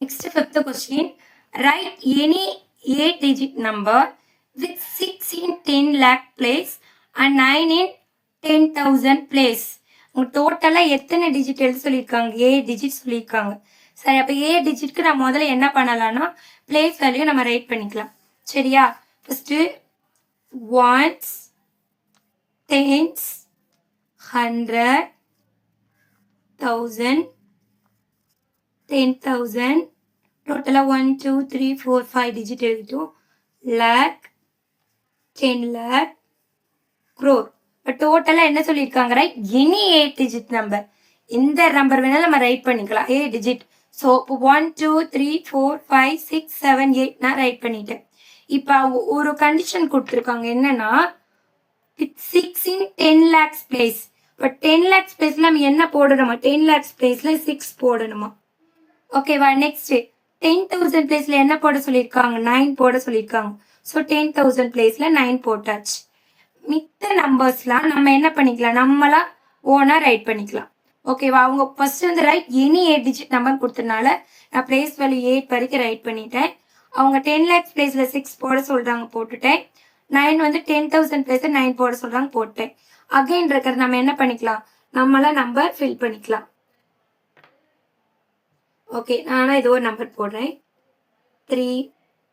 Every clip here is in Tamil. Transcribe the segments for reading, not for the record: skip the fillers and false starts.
Next, fifth question. Write any 8-digit number with 6 in 10 lakh place and 9 in 10,000 place. டோட்டலாக எத்தனை டிஜிட் எழுத சொல்லியிருக்காங்க? 8 டிஜிட் சொல்லியிருக்காங்க. சரி, அப்போ 8 டிஜிட்க்கு நான் முதல்ல என்ன பண்ணலாம்னா பிளேஸ் வேல்யூ நம்ம ரைட் பண்ணிக்கலாம். சரியா? First ones, tens, 100, 1000, 10,000, total 1, 2, 3, 4, 5 digit எழுதிட்டோம். lakh, 10 lakh, crore. இப்போ டோட்டலாக என்ன சொல்லியிருக்காங்க? Right any 8 digit number. இந்த நம்பர் வேணாலும் நம்ம ரைட் பண்ணிக்கலாம் 8 டிஜிட். ஸோ இப்போ 1, 2, 3, 4, 5, 6, 7, 8 நான் ரைட் பண்ணிட்டேன். இப்போ ஒரு கண்டிஷன் கொடுத்துருக்காங்க என்னன்னா 6 in 10 lakhs place. இப்போ 10 lakhs பிளேஸ்ல நம்ம என்ன போடணுமா? 10 lakhs பிளேஸ்ல 6 போடணுமா? ஓகேவா? நெக்ஸ்ட் 10,000 பிளேஸ்ல என்ன போட சொல்லியிருக்காங்க? 9 போட சொல்லியிருக்காங்க. ஸோ 10,000 பிளேஸ்ல 9 போட்டாச்சு. மித்த நம்பர்ஸ்லாம் நம்ம என்ன பண்ணிக்கலாம்? நம்மளா ஓனா ரைட் பண்ணிக்கலாம். ஓகேவா? அவங்க ஃபர்ஸ்ட் வந்து ரைட் எனி 8 டிஜிட் நம்பர் கொடுத்ததுனால நான் பிளேஸ் வேல்யூ 8 வரைக்கும் ரைட் பண்ணிட்டேன். அவங்க 10 lakhs பிளேஸ்ல 6 போட சொல்றாங்க, போட்டுட்டேன். 9 வந்து 10,000 பிளேஸ்ல 9 போட சொல்றாங்க, போட்டேன். அகைன் இருக்கிறது நம்ம என்ன பண்ணிக்கலாம்? நம்மளா நம்பர் ஃபில் பண்ணிக்கலாம். ஓகே, நான் ஏதோ ஒரு நம்பர் போடுறேன். 3,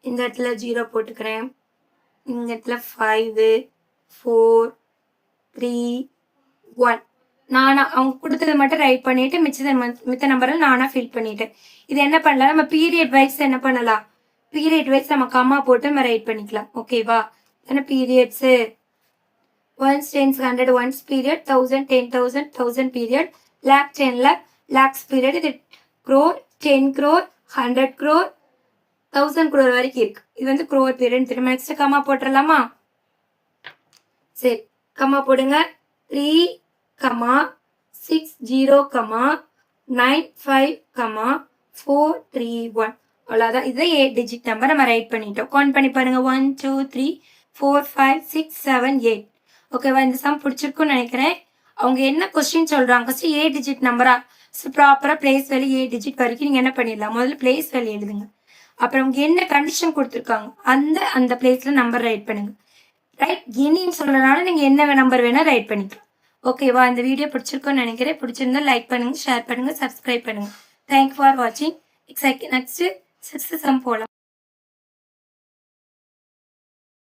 இந்த இடத்துல 0 போட்டுக்கிறேன். இந்த இடத்துல 5, 4, 3, 1. நானா அவங்க கொடுத்தது மட்டும் ரைட் பண்ணிட்டு மித்த நம்பரை நானா ஃபில் பண்ணிட்டேன். இது என்ன பண்ணலாம்? நம்ம பீரியட் வைஸ் என்ன பண்ணலாம்? பீரியட் வைஸ் நம்ம கம்மா போட்டு நம்ம ரைட் பண்ணிக்கலாம். ஓகேவா? ஏன்னா periods ones, tens, 100 ones period, 1000 10,000 1000 period, lakh 10 lakh lakhs period, இது crore 10 crore 100 crore 1000 crore வரைக்கும் இருக்கு. இது வந்து crore பீரியட். திரும்ப நெக்ஸ்ட் கம்மா போட்டுடலாமா? சரி, கம்மா போடுங்க. 3, 6, 0, 9, 5, 4, 3, 1. அவ்வளோதான். இதை 8 டிஜிட் நம்பர் நம்ம ரைட் பண்ணிட்டோம். கவுண்ட் பண்ணி பாருங்க. 1, 2, 3, 4, 5, 6, 7, 8. ஓகேவா? இந்த சம் பிடிச்சிருக்குன்னு நினைக்கிறேன். அவங்க என்ன கொஸ்டின் சொல்றாங்க? ஃபர்ஸ்ட் 8 டிஜிட் நம்பரா? ப்ராப்பரா பிளேஸ் வேல்யூ 8 டிஜிட் வரைக்கும் நீங்க என்ன பண்ணிடலாம்? முதல்ல பிளேஸ் வேல்யூ எழுதுங்க. அப்புறம் அவங்க என்ன கண்டிஷன் கொடுத்துருக்காங்க அந்த பிளேஸ்ல நம்பர் ரைட் பண்ணுங்க. ரைட் எனின்னு சொல்றதுனால நீங்க என்ன நம்பர் வேணா ரைட் பண்ணிக்கலாம். ஓகேவா? இந்த வீடியோ பிடிச்சிருக்குன்னு நினைக்கிறேன். பிடிச்சிருந்தா லைக் பண்ணுங்க, ஷேர் பண்ணுங்க, சப்ஸ்கிரைப் பண்ணுங்க. தேங்க்யூ ஃபார் வாட்சிங். நெக்ஸ்ட் 6th சம் போலாம்.